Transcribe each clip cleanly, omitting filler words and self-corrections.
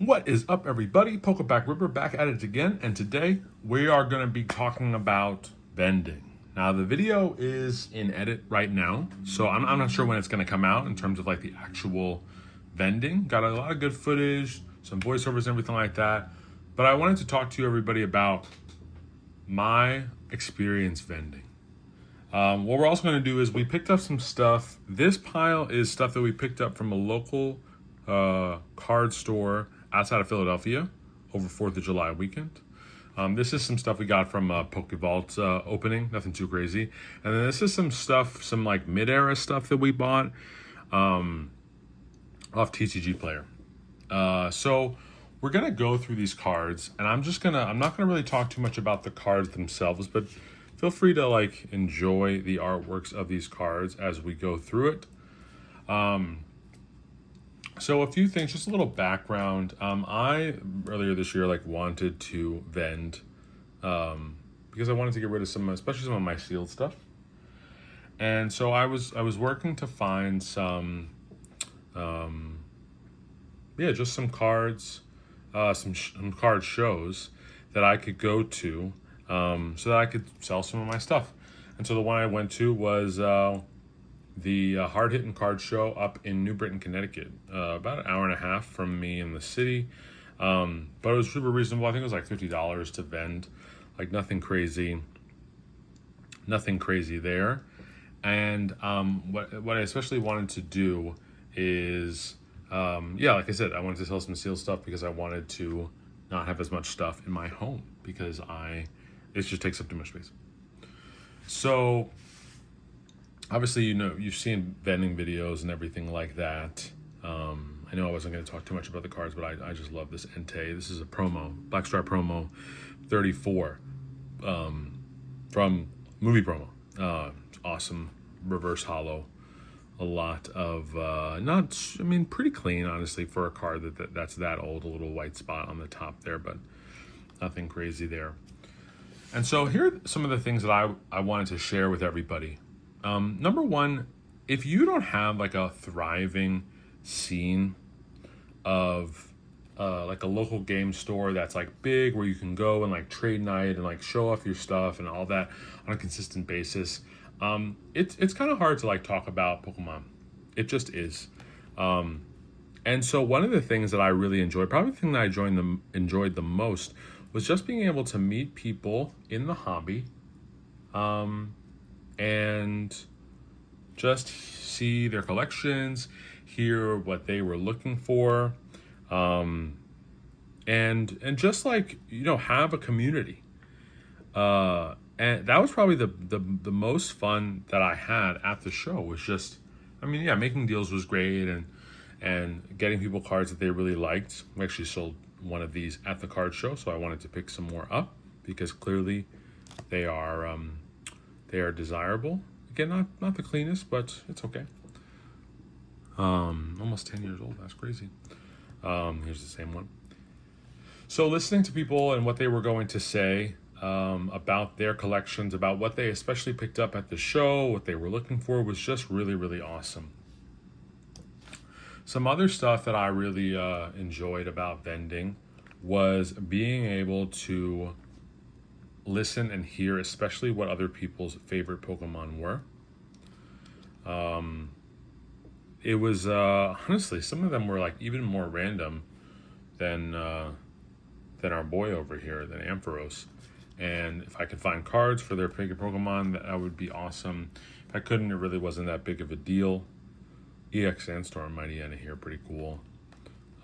What is up, everybody? Pokeback Ripper back at it again, and today we are going to be talking about vending. Now, the video is in edit right now, so I'm not sure when it's going to come out in terms of like the actual vending. Got a lot of good footage, some voiceovers, and everything like that. But I wanted to talk to you, everybody, about my experience vending. What we're also going to do is we picked up some stuff. This pile is stuff that we picked up from a local card store outside of Philadelphia over 4th of July weekend. This is some stuff we got from Pokevault opening, nothing too crazy. And then this is some stuff, some like mid-era stuff that we bought off TCG Player. So we're gonna go through these cards, and I'm not gonna really talk too much about the cards themselves, but feel free to like enjoy the artworks of these cards as we go through it. So a few things, just a little background. I earlier this year wanted to vend because I wanted to get rid of especially some of my sealed stuff. And so I was working to find some, just some cards, some card shows that I could go to, so that I could sell some of my stuff. And so the one I went to was the Hard Hitting Card Show up in New Britain, Connecticut, about an hour and a half from me in the city. But it was super reasonable. I think it was like $50 to vend, like nothing crazy there. And what I especially wanted to do is, like I said, I wanted to sell some sealed stuff because I wanted to not have as much stuff in my home because it just takes up too much space. So obviously, you've seen vending videos and everything like that. I know I wasn't going to talk too much about the cards, but I just love this Entei. This is a promo, Blackstripe promo 34 from movie promo. It's awesome, reverse hollow. A lot of, pretty clean, honestly, for a card that's that old. A little white spot on the top there, but nothing crazy there. And so here are some of the things that I wanted to share with everybody. Number one, if you don't have like a thriving scene of like a local game store that's like big where you can go and like trade night and like show off your stuff and all that on a consistent basis, it's kind of hard to like talk about Pokemon. It just is. And so one of the things that I really enjoyed, probably the thing that I enjoyed the most, was just being able to meet people in the hobby, and just see their collections, hear what they were looking for, and just like have a community. And that was probably the most fun that I had at the show. Was just, making deals was great, and getting people cards that they really liked. We actually sold one of these at the card show, so I wanted to pick some more up because clearly they are desirable. Again, not the cleanest, but it's okay. Almost 10 years old. That's crazy. Here's the same one. So listening to people and what they were going to say about their collections, about what they especially picked up at the show, what they were looking for, was just really, really awesome. Some other stuff that I really enjoyed about vending was being able to listen and hear, especially what other people's favorite Pokemon were. It was honestly, some of them were like even more random than our boy over here, than Ampharos. And if I could find cards for their favorite Pokemon, that would be awesome. If I couldn't, it really wasn't that big of a deal. EX Sandstorm, Mighty Anna here, pretty cool.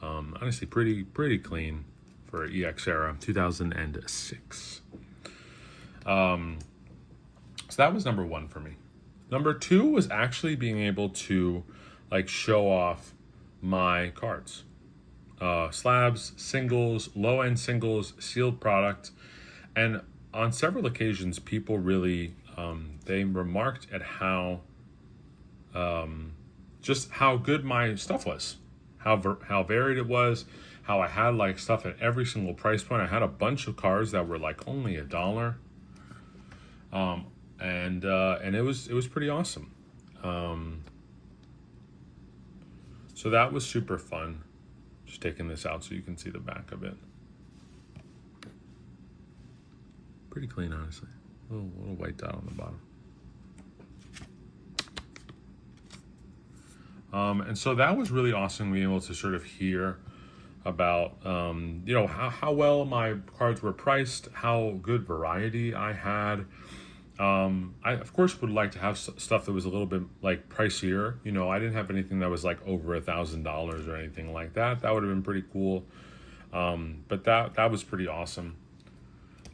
Honestly, pretty clean for EX era, 2006. So that was number one for me. Number two was actually being able to like show off my cards. Slabs, singles, low-end singles, sealed product. And on several occasions, people really, they remarked at how, just how good my stuff was, how varied it was, how I had like stuff at every single price point. I had a bunch of cards that were like only $1. And it was pretty awesome. So that was super fun. Just taking this out so you can see the back of it. Pretty clean, honestly. A little white dot on the bottom. And so that was really awesome being able to sort of hear about, you know, how well my cards were priced, how good variety I had. I, of course, would like to have stuff that was a little bit, like, pricier. You know, I didn't have anything that was, like, over $1,000 or anything like that. That would have been pretty cool. But that was pretty awesome.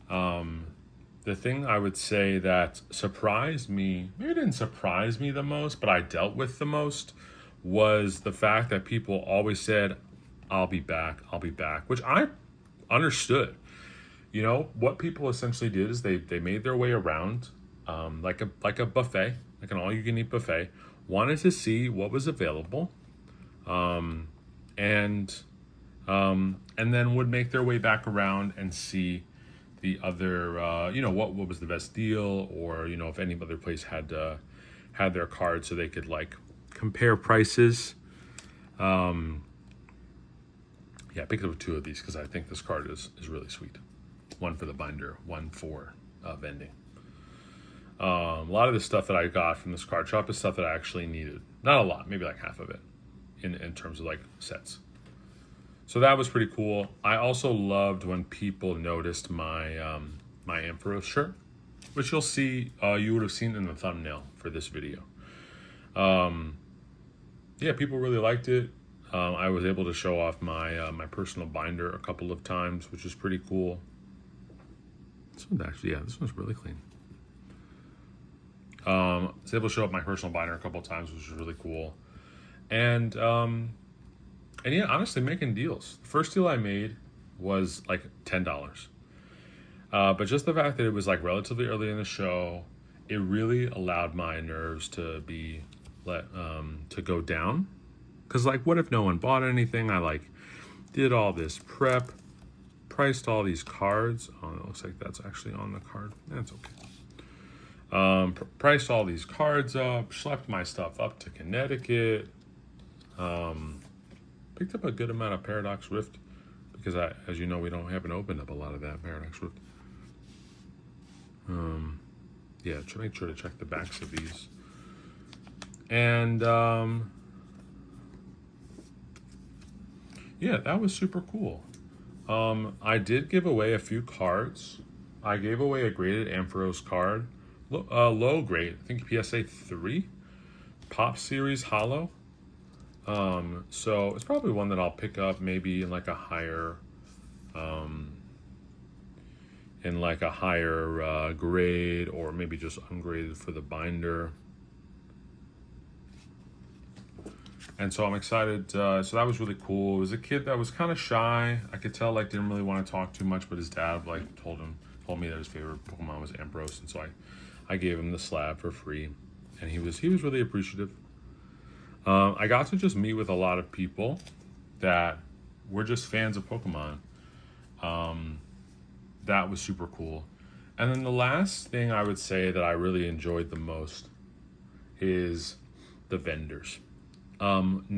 The thing I would say that surprised me, maybe it didn't surprise me the most, but I dealt with the most, was the fact that people always said, I'll be back, which I understood. You know, what people essentially did is they made their way around, like a buffet, like an all-you-can-eat buffet, wanted to see what was available, and then would make their way back around and see the other, you know, what was the best deal, or, you know, if any other place had their card so they could, like, compare prices. Yeah, I picked up 2 of these because I think this card is really sweet. One for the binder, one for vending. A lot of the stuff that I got from this card shop is stuff that I actually needed. Not a lot, maybe like half of it in terms of, like, sets. So that was pretty cool. I also loved when people noticed my my Ampharos shirt, which you'll see, you would have seen in the thumbnail for this video. Yeah, people really liked it. I was able to show off my my personal binder a couple of times, which is pretty cool. This one's actually, yeah, this one's really clean. I was able to show up my personal binder a couple of times, which was really cool. And yeah, honestly, making deals. The first deal I made was like $10. But just the fact that it was, like, relatively early in the show, it really allowed my nerves to be to go down. Because, like, what if no one bought anything? I, like, did all this prep, priced all these cards. Oh, it looks like that's actually on the card. That's okay. Priced all these cards up, schlepped my stuff up to Connecticut. Picked up a good amount of Paradox Rift because, as you know, we haven't opened up a lot of that Paradox Rift. Yeah, make sure to check the backs of these. And yeah, that was super cool. I did give away a few cards. I gave away a graded Ampharos card, low grade, I think PSA 3, Pop Series Hollow. So it's probably one that I'll pick up maybe in like a higher, grade, or maybe just ungraded for the binder. And so I'm excited. So that was really cool. It was a kid that was kind of shy. I could tell, like, didn't really want to talk too much, but his dad, like, told me that his favorite Pokemon was Ampharos, and so I gave him the slab for free, and he was really appreciative. I got to just meet with a lot of people that were just fans of Pokemon. That was super cool. And then the last thing I would say that I really enjoyed the most is the vendors. Behind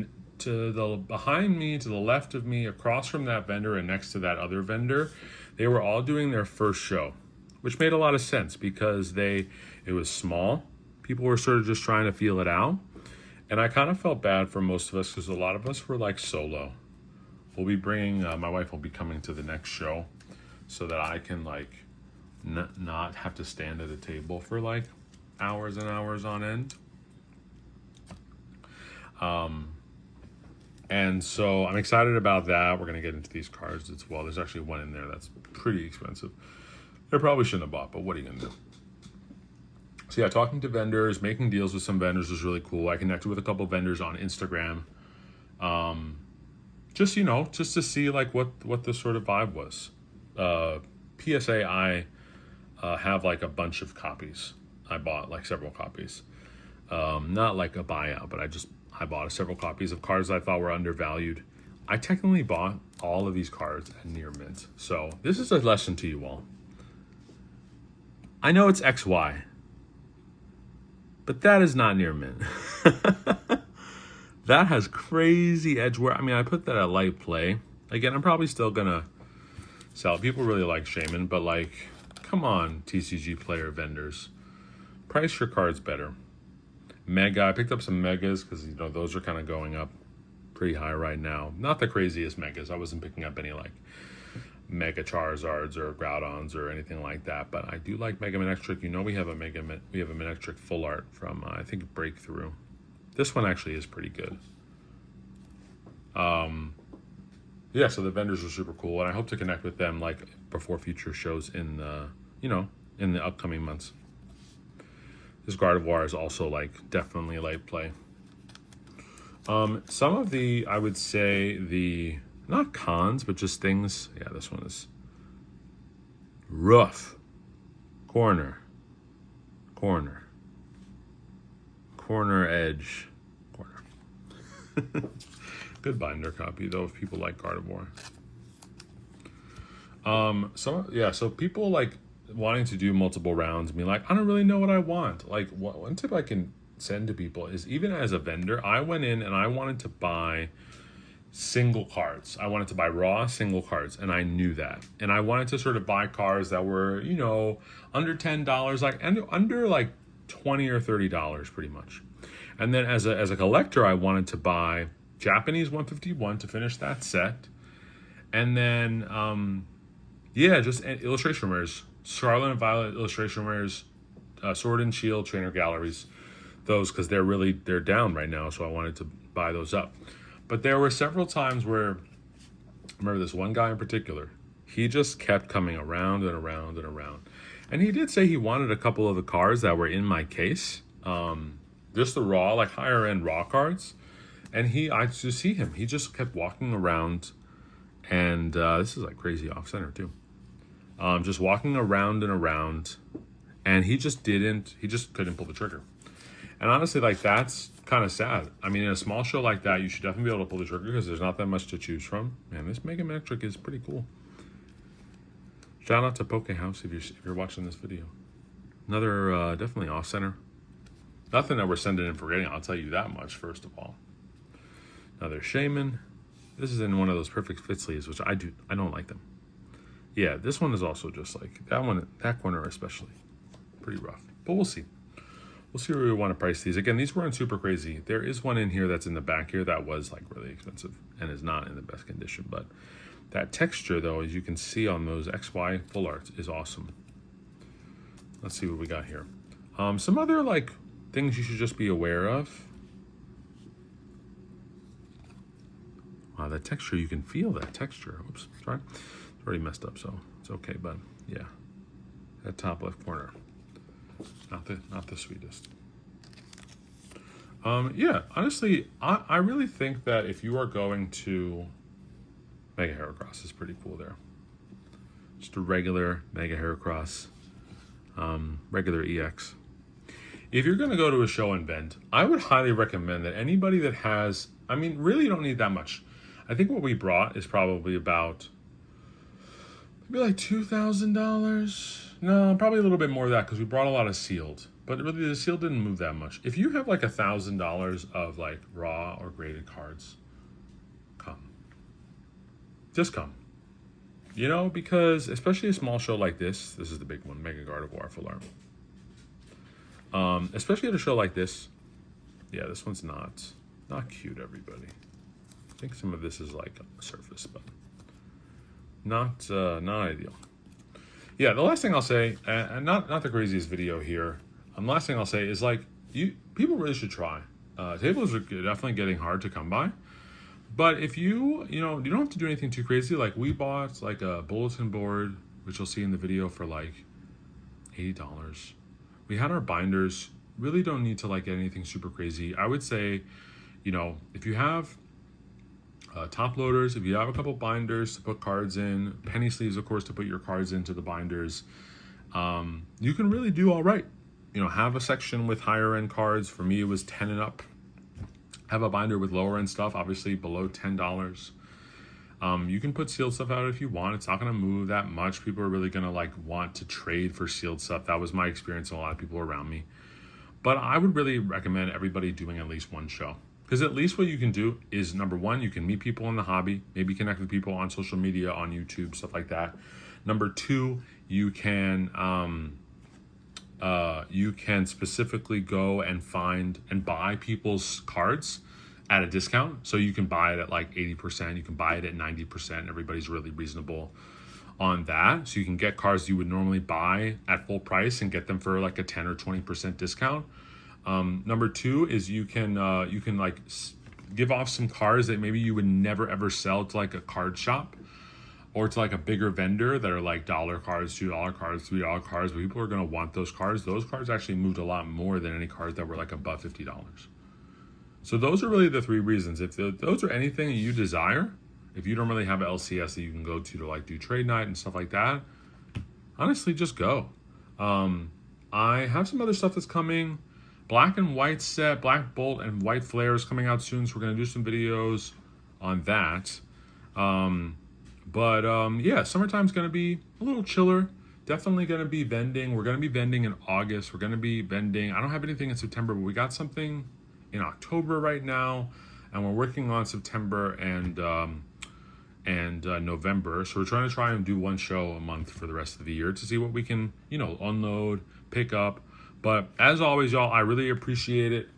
me, to the left of me, across from that vendor and next to that other vendor, they were all doing their first show, which made a lot of sense because it was small. People were sort of just trying to feel it out. And I kind of felt bad for most of us because a lot of us were, like, solo. We'll be bringing, my wife will be coming to the next show so that I can, like, not have to stand at a table for, like, hours and hours on end. And so I'm excited about that. We're going to get into these cards as well. There's actually one in there that's pretty expensive. I probably shouldn't have bought, but what are you going to do? So yeah, talking to vendors, making deals with some vendors was really cool. I connected with a couple vendors on Instagram. Just to see, like, what the sort of vibe was. PSA, I have, like, a bunch of copies. I bought, like, several copies. Not like a buyout, but I bought several copies of cards I thought were undervalued. I technically bought all of these cards at near mint. So this is a lesson to you all. I know it's XY, but that is not near mint. That has crazy edge wear. I mean, I put that at light play. Again, I'm probably still gonna sell. People really like Shaman, but like, come on, TCG player vendors. Price your cards better. Mega, I picked up some megas because, you know, those are kind of going up pretty high right now. Not the craziest megas. I wasn't picking up any like Mega Charizards or Groudons or anything like that, but I do like Mega Manectric. You know, we have a Manectric full art from I think Breakthrough. This one actually is pretty good. Yeah, so the vendors are super cool, and I hope to connect with them like before future shows in the, you know, in the upcoming months. This Gardevoir is also like definitely light play. Some of the, I would say the, not cons, but just things. Yeah, this one is rough. Corner edge, corner. Good binder copy though if people like Gardevoir. So people like wanting to do multiple rounds, being like, I don't really know what I want. Like, one tip I can send to people is, even as a vendor, I went in and I wanted to buy single cards. I wanted to buy raw single cards, and I knew that. And I wanted to sort of buy cards that were, you know, under $10, like, and under like $20 or $30 pretty much. And then as a collector, I wanted to buy Japanese 151 to finish that set. And then, just illustration rares. Scarlet and Violet illustration rares, Sword and Shield trainer galleries. Those, because they're down right now, so I wanted to buy those up. But there were several times where, I remember this one guy in particular, he just kept coming around and around and around. And he did say he wanted a couple of the cards that were in my case, just the raw, like higher end raw cards. And I just see him, he just kept walking around, and this is like crazy off center too. Just walking around and around, and he just couldn't pull the trigger. And honestly, like, that's kind of sad. I mean, in a small show like that, you should definitely be able to pull the trigger because there's not that much to choose from. Man, this Mega Manectric is pretty cool. Shout out to Poke House if you're watching this video. Another definitely off center. Nothing that we're sending in for getting, I'll tell you that much, first of all. Another Shaman. This is in one of those perfect fit sleeves, which I don't like them. Yeah, this one is also just like that corner especially pretty rough, but we'll see. We'll see where we want to price these. Again, these weren't super crazy. There is one in here that's in the back here that was like really expensive and is not in the best condition, but that texture though, as you can see on those XY full arts, is awesome. Let's see what we got here. Some other like things you should just be aware of. Wow, that texture, you can feel that texture. Oops, sorry. It's already messed up, so it's okay, but yeah. That top left corner. Not the sweetest. Yeah, honestly, I really think that if you are going to Mega Heracross is pretty cool there. Just a regular Mega Heracross, regular EX. If you're going to go to a show and vend, I would highly recommend that anybody that has, I mean, really you don't need that much. I think what we brought is probably about maybe like $2,000. No, probably a little bit more of that because we brought a lot of sealed. But really, the sealed didn't move that much. If you have like $1,000 of like raw or graded cards, come. Just come. You know, because especially a small show like this is the big one, Mega Gardevoir full art. Especially at a show like this, yeah, this one's not cute, everybody. I think some of this is like surface, but not ideal. Yeah, the last thing I'll say, and not the craziest video here. Last thing I'll say is like people really should try. Tables are definitely getting hard to come by, but if you don't have to do anything too crazy. Like we bought like a bulletin board, which you'll see in the video, for like $80. We had our binders. Really don't need to like get anything super crazy. I would say, if you have top loaders, if you have a couple binders to put cards in, penny sleeves, of course, to put your cards into the binders, you can really do all right. Have a section with higher end cards. For me, it was 10 and up. Have a binder with lower end stuff, obviously below $10. You can put sealed stuff out if you want. It's not going to move that much. People are really going to like want to trade for sealed stuff. That was my experience, and a lot of people around me. But I would really recommend everybody doing at least one show. Because at least what you can do is, number one, you can meet people in the hobby, maybe connect with people on social media, on YouTube, stuff like that. Number two, you can specifically go and find and buy people's cards at a discount. So you can buy it at like 80%, you can buy it at 90%. Everybody's really reasonable on that. So you can get cards you would normally buy at full price and get them for like a 10 or 20% discount. Number two is you can like give off some cards that maybe you would never ever sell to like a card shop or to like a bigger vendor that are like $1 cards, $2 cards, $3 cards, but people are going to want those cards. Those cards actually moved a lot more than any cards that were like above $50. So those are really the three reasons. If those are anything you desire, if you don't really have an LCS that you can go to like do trade night and stuff like that, honestly, just go. I have some other stuff that's coming. Black and white set, black bolt and white flare is coming out soon, so we're going to do some videos on that. Yeah, summertime's going to be a little chiller. Definitely going to be vending. We're going to be vending in August. We're going to be vending. I don't have anything in September, but we got something in October right now, and we're working on September and November. So we're trying and do one show a month for the rest of the year to see what we can, unload, pick up. But as always, y'all, I really appreciate it.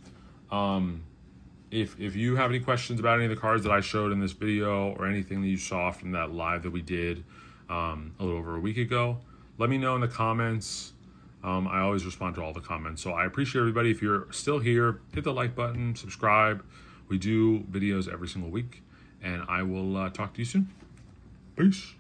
If you have any questions about any of the cards that I showed in this video or anything that you saw from that live that we did a little over a week ago, let me know in the comments. I always respond to all the comments. So I appreciate everybody. If you're still here, hit the like button, subscribe. We do videos every single week, and I will talk to you soon. Peace.